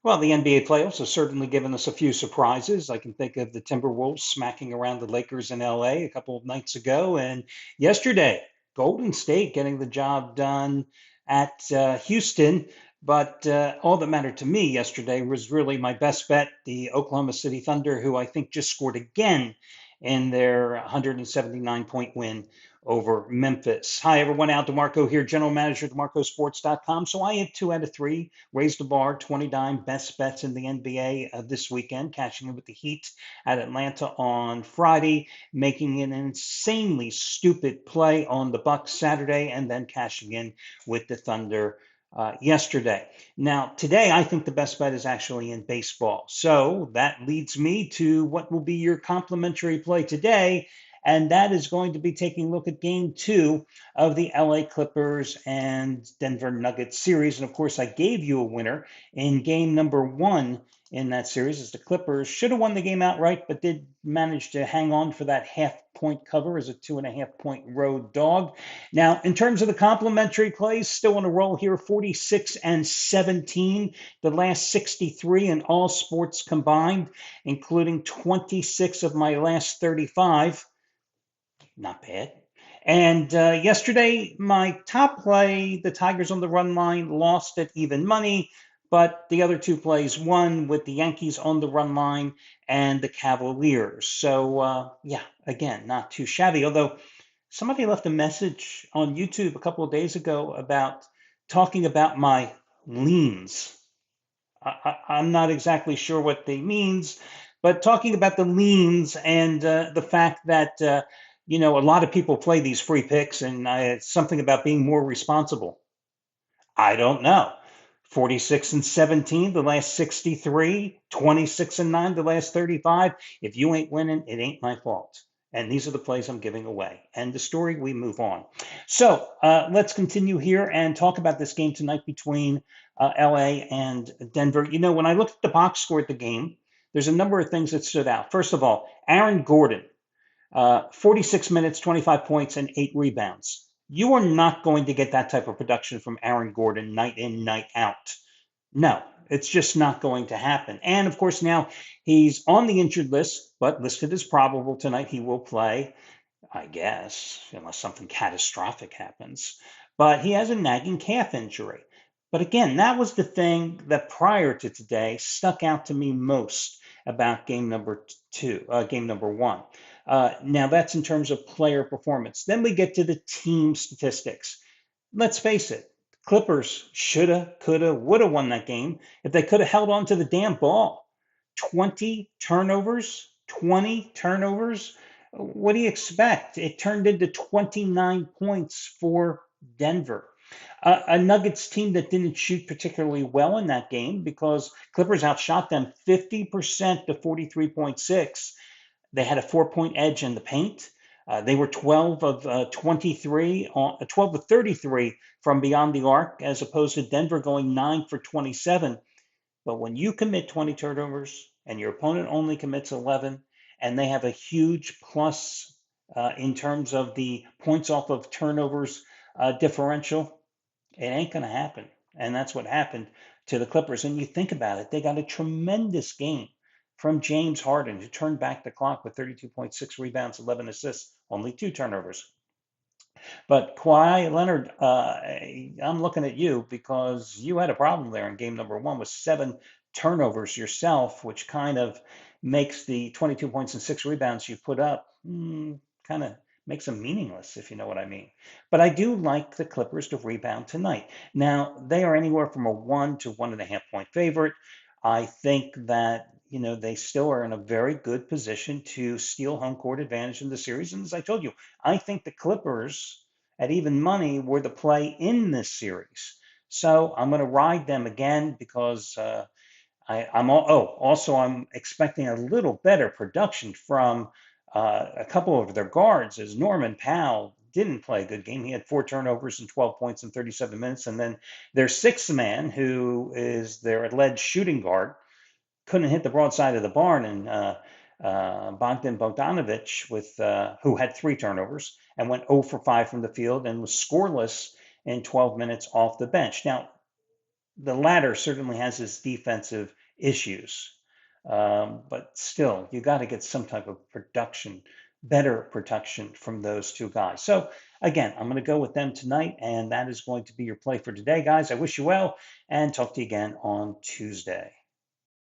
Well, the NBA playoffs have certainly given us a few surprises. I can think of the Timberwolves smacking around the Lakers in LA a couple of nights ago, and yesterday, Golden State getting the job done at Houston. But all that mattered to me yesterday was really my best bet, the Oklahoma City Thunder, who I think just scored again in their 179-point win over Memphis. Hi, everyone. Al DeMarco here, General Manager, DeMarcoSports.com. So I had 2 out of 3, raised the bar, 29 best bets in the NBA this weekend, cashing in with the Heat at Atlanta on Friday, making an insanely stupid play on the Bucks Saturday, and then cashing in with the Thunder yesterday. Now, today, I think the best bet is actually in baseball. So that leads me to what will be your complimentary play today. And that is going to be taking a look at game 2 of the LA Clippers and Denver Nuggets series. And of course, I gave you a winner in game number 1 in that series, as the Clippers should have won the game outright, but did manage to hang on for that half-point cover as a 2.5-point road dog. Now, in terms of the complimentary plays, still on a roll here, 46 and 17, the last 63 in all sports combined, including 26 of my last 35. Not bad. And yesterday, my top play, the Tigers on the run line, lost at even money, but the other 2 plays won with the Yankees on the run line and the Cavaliers. So, yeah, again, not too shabby. Although somebody left a message on YouTube a couple of days ago about talking about my leans. I'm not exactly sure what they means, but talking about the leans and the fact that a lot of people play these free picks, and something about being more responsible. I don't know. 46 and 17, the last 63, 26 and 9, the last 35. If you ain't winning, it ain't my fault. And these are the plays I'm giving away. And the story, we move on. So let's continue here and talk about this game tonight between LA and Denver. When I looked at the box score at the game, there's a number of things that stood out. First of all, Aaron Gordon, 46 minutes, 25 points, and 8 rebounds. You are not going to get that type of production from Aaron Gordon night in, night out. No, it's just not going to happen. And of course, now he's on the injured list, but listed as probable tonight. He will play, I guess, unless something catastrophic happens. But he has a nagging calf injury. But again, that was the thing that prior to today stuck out to me most about game number 1. Now, that's in terms of player performance. Then we get to the team statistics. Let's face it, Clippers shoulda, coulda, woulda won that game if they could have held on to the damn ball. 20 turnovers, 20 turnovers. What do you expect? It turned into 29 points for Denver. A Nuggets team that didn't shoot particularly well in that game because Clippers outshot them 50% to 43.6. They had a 4-point edge in the paint. They were 12 of 23, 12 of 33 from beyond the arc, as opposed to Denver going 9 for 27. But when you commit 20 turnovers and your opponent only commits 11, and they have a huge plus in terms of the points off of turnovers differential, it ain't going to happen. And that's what happened to the Clippers. And you think about it, they got a tremendous game from James Harden, who turned back the clock with 32.6 rebounds, 11 assists, only 2 turnovers. But Kawhi Leonard, I'm looking at you because you had a problem there in game number 1 with 7 turnovers yourself, which kind of makes the 22 points and 6 rebounds you put up kind of makes them meaningless, if you know what I mean. But I do like the Clippers to rebound tonight. Now, they are anywhere from a 1 to 1.5 point favorite. I think that they still are in a very good position to steal home court advantage in the series. And as I told you, I think the Clippers at even money were the play in this series. So I'm going to ride them again because I'm expecting a little better production from a couple of their guards, as Norman Powell didn't play a good game. He had 4 turnovers and 12 points in 37 minutes. And then their 6th man, who is their alleged shooting guard, couldn't hit the broadside of the barn, and Bogdan Bogdanovic, who had 3 turnovers and went 0 for 5 from the field and was scoreless in 12 minutes off the bench. Now, The latter certainly has its defensive issues. But still, you got to get some type of better production from those two guys. So again, I'm going to go with them tonight, and that is going to be your play for today, guys. I wish you well, and talk to you again on Tuesday.